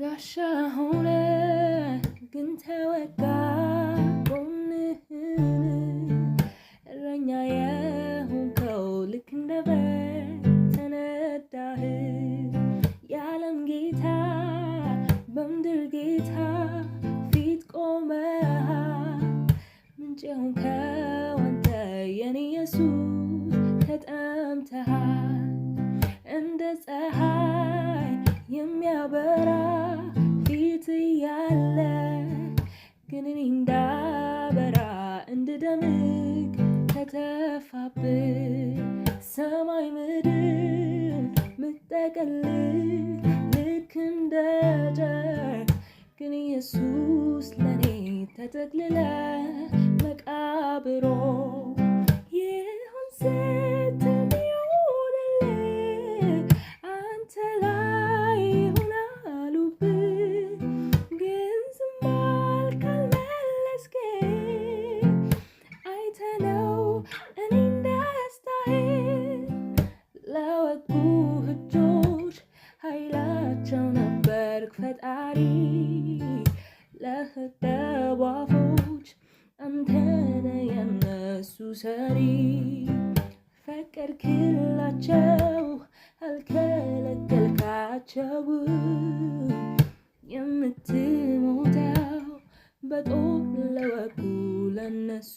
ጋሻ ሆነ ግን ተወጋ ጎንህን እረኛ የሆንከው ልክ እንደ በግ ተነዳህ። የዓለም ጌታ በምድር ጌታ ፊት ቆመሃል። ምንጭ የሆንከው አንተ የኔ ኢየሱስ ተጠምተሃል። እንደ ፀሐይ የሚያበራ ፊት ያለ ግን እኔ እንዳበራ እንድደምቅ ከተፋብህ ሰማይ ምድር ምጠቀልል ልክ እንደ ጨርቅ ግን ኢየሱስ ለኔ ተጠቅልለ መቃብሮ ይሁን ስትል ይሁንልህ አንተ ላይ ይሁን አሉብህ ግን ዝም አልክ አልመለስክም። አይተነው እኔን ደስታዬን ለወጉህ እጆች ኃይላቸው ነበርክ ፈጣሪ። ለተጠቡ አፎች አንተነ የነሱ ሰሪ። ፈቀድክላቸው አልከለከልካቸው የምትሞተው በጦር ለወጉ ለነሱ